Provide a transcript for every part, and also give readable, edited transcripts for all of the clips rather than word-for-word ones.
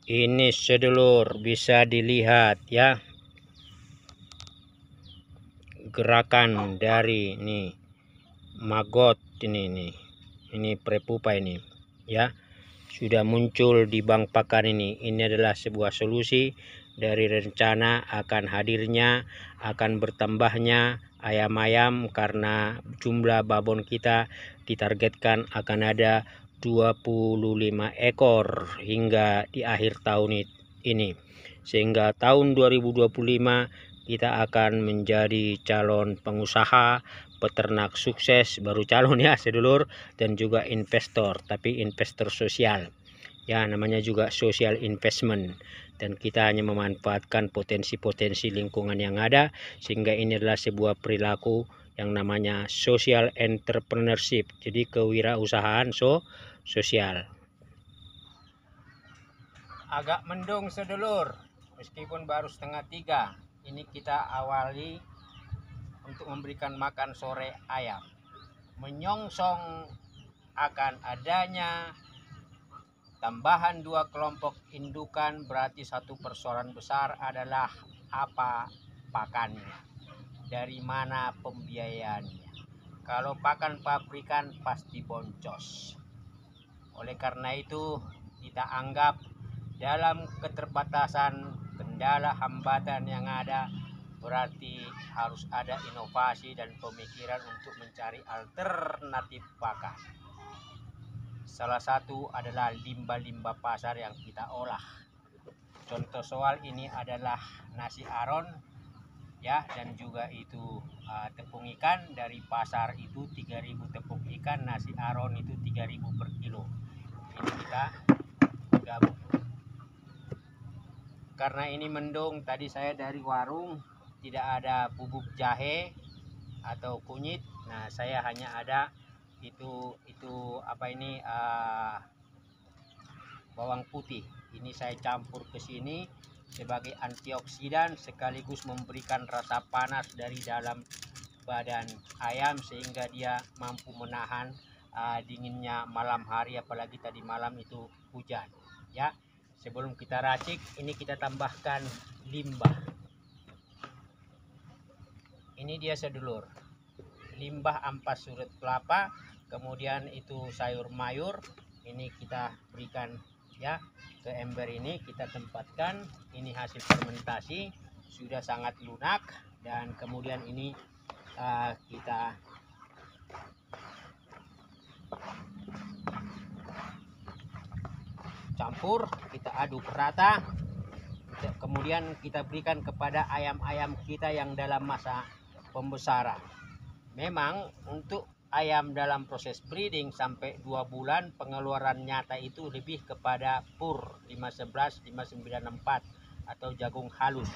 Ini sedulur bisa dilihat ya, gerakan dari nih maggot ini prepupa ini ya, sudah muncul di bank pakan ini. Ini adalah sebuah solusi dari rencana akan hadirnya, akan bertambahnya ayam-ayam, karena jumlah babon kita ditargetkan akan ada 25 ekor hingga di akhir tahun ini, sehingga tahun 2025 kita akan menjadi calon pengusaha peternak sukses, baru calon ya sedulur, dan juga investor, tapi investor sosial ya, namanya juga social investment, dan kita hanya memanfaatkan potensi-potensi lingkungan yang ada, sehingga ini adalah sebuah perilaku yang namanya social entrepreneurship, jadi kewirausahaan sosial. Agak mendung sedulur, meskipun baru 2:30. Ini kita awali untuk memberikan makan sore ayam, menyongsong akan adanya tambahan 2 kelompok indukan. Berarti satu persoalan besar adalah apa pakannya, dari mana pembiayaannya. Kalau pakan pabrikan pasti boncos. Oleh karena itu kita anggap dalam keterbatasan kendala hambatan yang ada, berarti harus ada inovasi dan pemikiran untuk mencari alternatif pakan. Salah satu adalah limbah-limbah pasar yang kita olah. Contoh soal ini adalah nasi aron ya, dan juga itu tepung ikan. Dari pasar itu 3.000 tepung ikan, nasi aron itu 3.000 per kilo. Ini kita gabung. Karena ini mendung, tadi saya dari warung tidak ada bubuk jahe atau kunyit. Nah, saya hanya ada itu apa ini, bawang putih. Ini saya campur ke sini sebagai antioksidan, sekaligus memberikan rasa panas dari dalam badan ayam, sehingga dia mampu menahan dinginnya malam hari, apalagi tadi malam itu hujan ya. Sebelum kita racik, ini kita tambahkan limbah. Ini dia sedulur, limbah ampas surut kelapa, kemudian itu sayur mayur. Ini kita berikan ya ke ember ini, kita tempatkan. Ini hasil fermentasi, sudah sangat lunak, dan kemudian ini kita campur, kita aduk rata, kemudian kita berikan kepada ayam-ayam kita yang dalam masa pembesaran. Memang untuk ayam dalam proses breeding sampai 2 bulan, pengeluaran nyata itu lebih kepada pur 511, 594 atau jagung halus.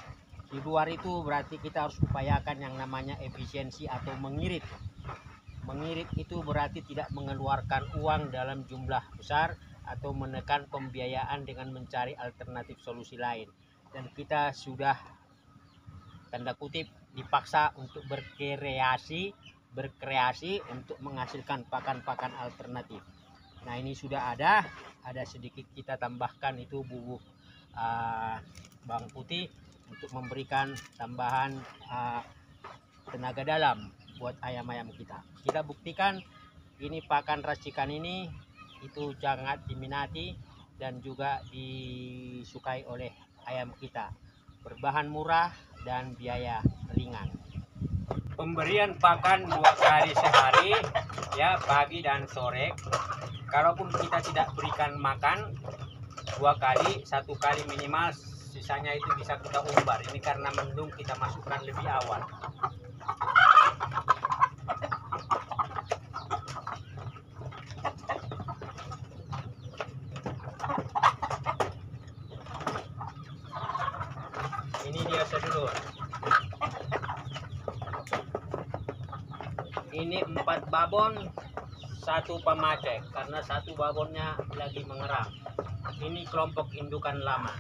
Di luar itu berarti kita harus upayakan yang namanya efisiensi atau mengirit. Mengirit itu berarti tidak mengeluarkan uang dalam jumlah besar atau menekan pembiayaan dengan mencari alternatif solusi lain. Dan kita sudah tanda kutip dipaksa untuk berkreasi untuk menghasilkan pakan-pakan alternatif. Nah, ini sudah ada sedikit kita tambahkan itu bubuk bawang putih untuk memberikan tambahan tenaga dalam buat ayam-ayam kita. Kita buktikan ini pakan racikan ini itu sangat diminati dan juga disukai oleh ayam kita. Berbahan murah dan biaya ringan. Pemberian pakan 2 kali sehari ya, pagi dan sore. Kalaupun kita tidak berikan makan 2 kali, 1 kali minimal, sisanya itu bisa kita umbar. Ini karena mendung, kita masukkan lebih awal. Ini dia sedulur. Ini 4 babon, 1 pemacek, karena 1 babonnya lagi mengerang. Ini kelompok indukan lama.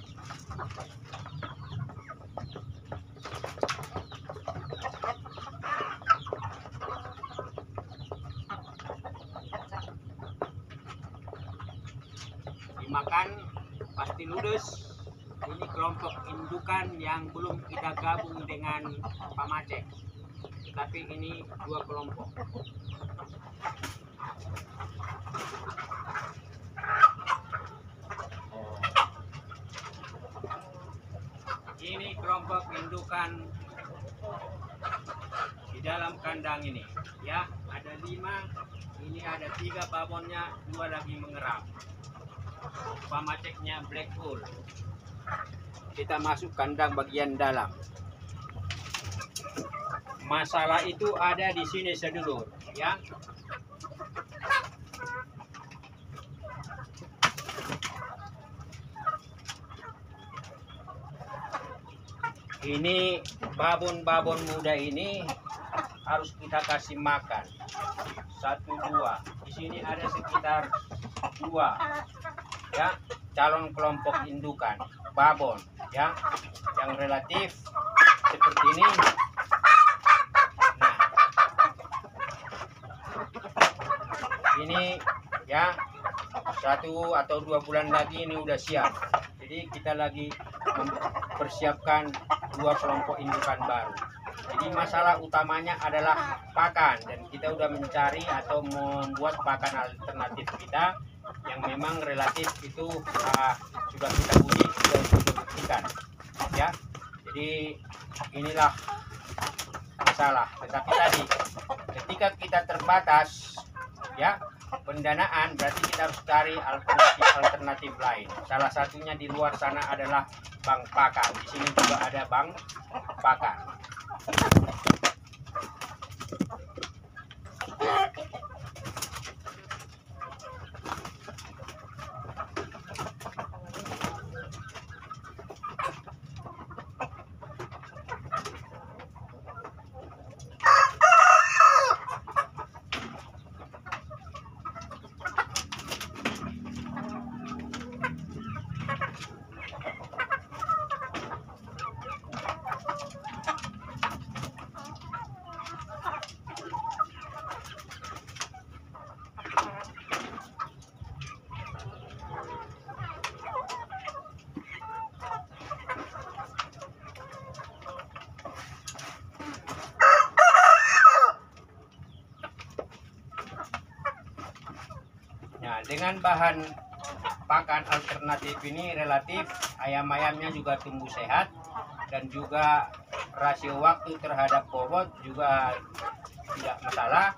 Dimakan pasti ludes. Ini kelompok indukan yang belum kita gabung dengan pamacek, tapi ini dua kelompok. Ini kelompok indukan di dalam kandang ini, ya, ada 5. Ini ada 3 babonnya, 2 lagi mengeram. Pamaceknya black bull. Kita masuk kandang bagian dalam. Masalah itu ada di sini sedulur, ya. Ini babon-babon muda ini harus kita kasih makan 1, 2. Di sini ada sekitar 2, ya, calon kelompok indukan babon, ya, yang relatif seperti ini. Nah, ini ya 1 atau 2 bulan lagi ini udah siap. Jadi kita lagi mempersiapkan 2 kelompok indukan baru. Jadi masalah utamanya adalah pakan, dan kita udah mencari atau membuat pakan alternatif kita yang memang relatif itu sudah kita uji, sudah kita buktikan, ya. Jadi inilah masalah. Tetapi tadi ketika kita terbatas, ya, pendanaan, berarti kita harus cari alternatif lain. Salah satunya di luar sana adalah bank pakan. Di sini juga ada bank pakan. Nah, dengan bahan pakan alternatif ini relatif ayam-ayamnya juga tumbuh sehat, dan juga rasio waktu terhadap bobot juga tidak masalah,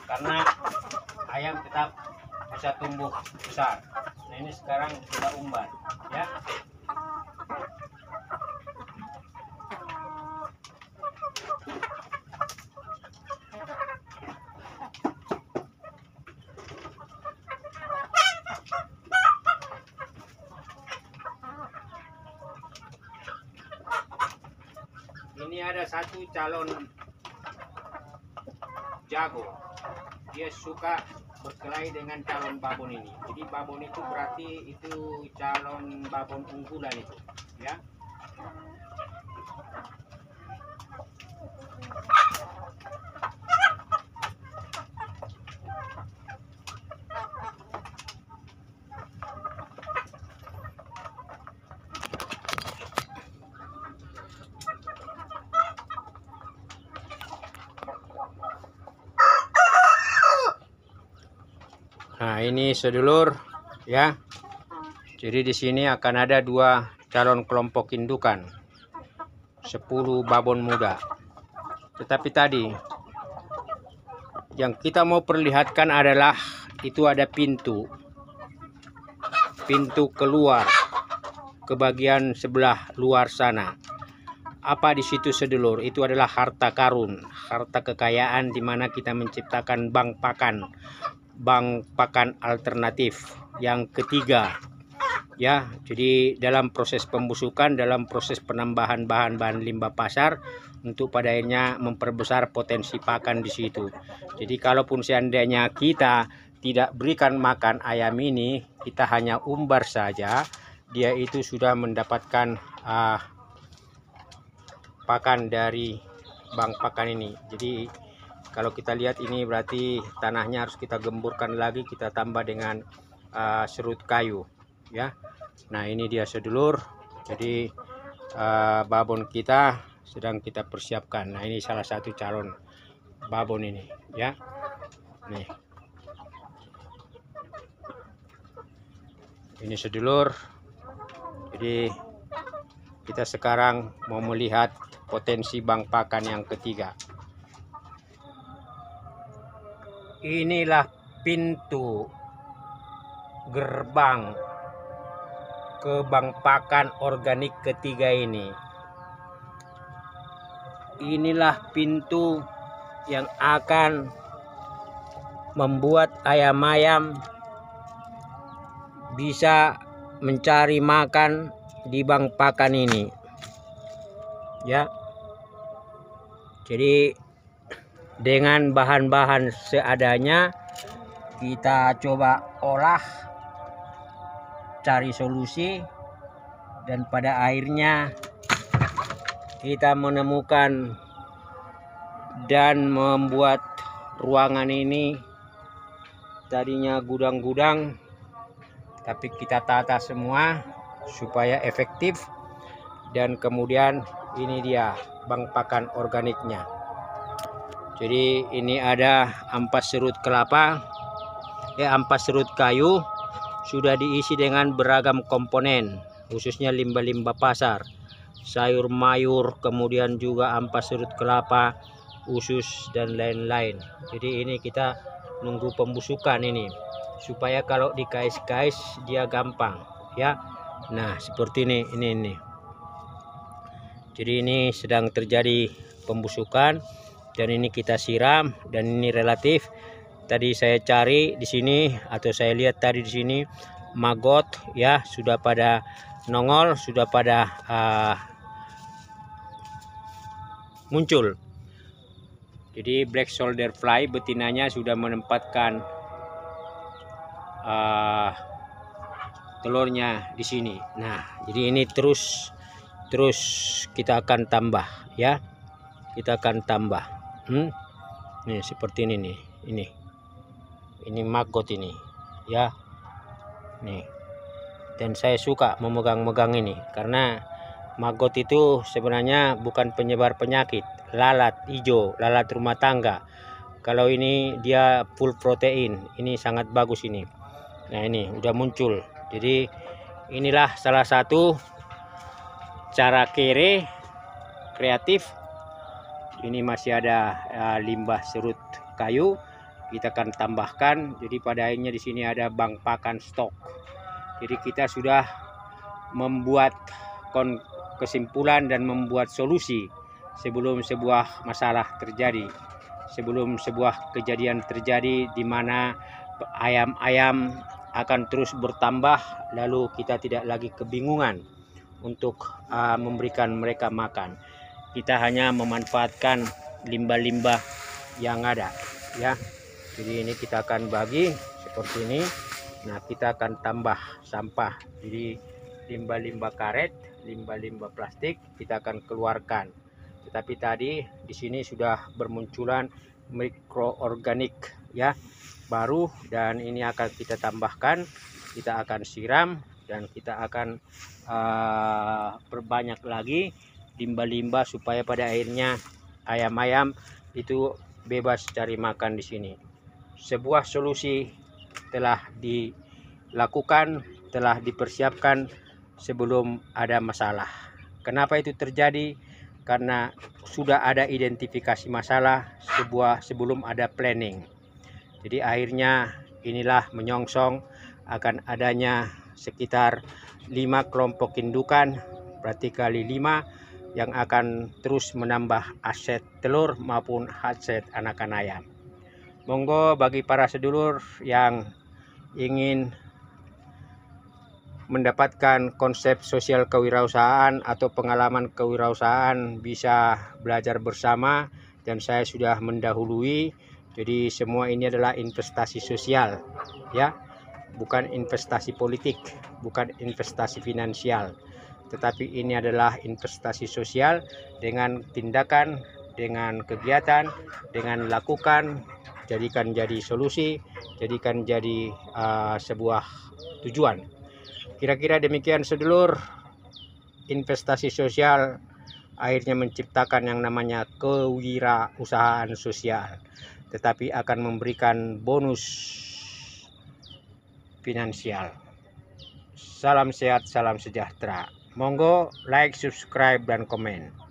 karena ayam tetap bisa tumbuh besar. Nah, ini sekarang kita umbar, ya. Ini ada 1 calon jago, dia suka berkelahi dengan calon babon ini. Jadi babon itu berarti itu calon babon unggulan itu, ya. Nah, ini sedulur, ya. Jadi di sini akan ada 2 calon kelompok indukan, 10 babon muda. Tetapi tadi yang kita mau perlihatkan adalah itu ada pintu keluar ke bagian sebelah luar sana. Apa di situ sedulur? Itu adalah harta karun, harta kekayaan, di mana kita menciptakan bank pakan alternatif yang ketiga, ya. Jadi dalam proses pembusukan, dalam proses penambahan bahan-bahan limbah pasar, untuk pada akhirnya memperbesar potensi pakan di situ. Jadi kalaupun seandainya kita tidak berikan makan ayam ini, kita hanya umbar saja, dia itu sudah mendapatkan pakan dari bank pakan ini. Jadi kalau kita lihat ini berarti tanahnya harus kita gemburkan lagi, kita tambah dengan serut kayu, ya. Nah ini dia sedulur, jadi babon kita sedang kita persiapkan. Nah ini salah satu calon babon ini ya. Nih ini sedulur, jadi kita sekarang mau melihat potensi bang pakan yang ketiga. Inilah pintu gerbang ke bang pakan organik ketiga ini. Inilah pintu yang akan membuat ayam-ayam bisa mencari makan di bang pakan ini ya. Jadi dengan bahan-bahan seadanya kita coba olah, cari solusi, dan pada akhirnya kita menemukan dan membuat ruangan ini. Tadinya gudang-gudang, tapi kita tata semua supaya efektif, dan kemudian ini dia bang pakan organiknya. Jadi ini ada ampas serut kelapa, ampas serut kayu, sudah diisi dengan beragam komponen, khususnya limbah-limbah pasar, sayur mayur, kemudian juga ampas serut kelapa, usus, dan lain-lain. Jadi ini kita nunggu pembusukan ini, supaya kalau dikais-kais dia gampang ya. Nah seperti ini. Jadi ini sedang terjadi pembusukan, dan ini kita siram, dan ini relatif. Tadi saya cari di sini, atau saya lihat tadi di sini maggot ya sudah pada nongol, sudah pada muncul. Jadi black shoulder fly betinanya sudah menempatkan telurnya di sini. Nah, jadi ini terus kita akan tambah ya. Kita akan tambah. Nih seperti ini nih. Ini maggot ini ya. Nih. Dan saya suka memegang-megang ini karena maggot itu sebenarnya bukan penyebar penyakit, lalat hijau, lalat rumah tangga. Kalau ini dia full protein, ini sangat bagus ini. Nah ini udah muncul. Jadi inilah salah satu cara kreatif. Ini masih ada limbah serut kayu, kita akan tambahkan. Jadi pada akhirnya di sini ada bang pakan stok. Jadi kita sudah membuat kesimpulan dan membuat solusi sebelum sebuah masalah terjadi, sebelum sebuah kejadian terjadi di mana ayam-ayam akan terus bertambah, lalu kita tidak lagi kebingungan untuk memberikan mereka makan. Kita hanya memanfaatkan limbah-limbah yang ada ya. Jadi ini kita akan bagi seperti ini. Nah kita akan tambah sampah, jadi limbah-limbah karet, limbah-limbah plastik kita akan keluarkan. Tetapi tadi di sini sudah bermunculan mikroorganik ya baru, dan ini akan kita tambahkan, kita akan siram, dan kita akan perbanyak lagi limbah-limbah supaya pada akhirnya ayam-ayam itu bebas cari makan di sini. Sebuah solusi telah dilakukan, telah dipersiapkan sebelum ada masalah. Kenapa itu terjadi? Karena sudah ada identifikasi masalah sebelum ada planning. Jadi akhirnya inilah menyongsong akan adanya sekitar 5 kelompok indukan, berarti kali 5, yang akan terus menambah aset telur maupun aset anakan ayam. Monggo bagi para sedulur yang ingin mendapatkan konsep sosial kewirausahaan atau pengalaman kewirausahaan bisa belajar bersama, dan saya sudah mendahului. Jadi semua ini adalah investasi sosial ya, bukan investasi politik, bukan investasi finansial, tetapi ini adalah investasi sosial dengan tindakan, dengan kegiatan, dengan lakukan, jadikan jadi solusi, jadikan jadi sebuah tujuan. Kira-kira demikian sedulur. Investasi sosial akhirnya menciptakan yang namanya kewirausahaan sosial, tetapi akan memberikan bonus finansial. Salam sehat, salam sejahtera. Monggo like, subscribe, dan komen.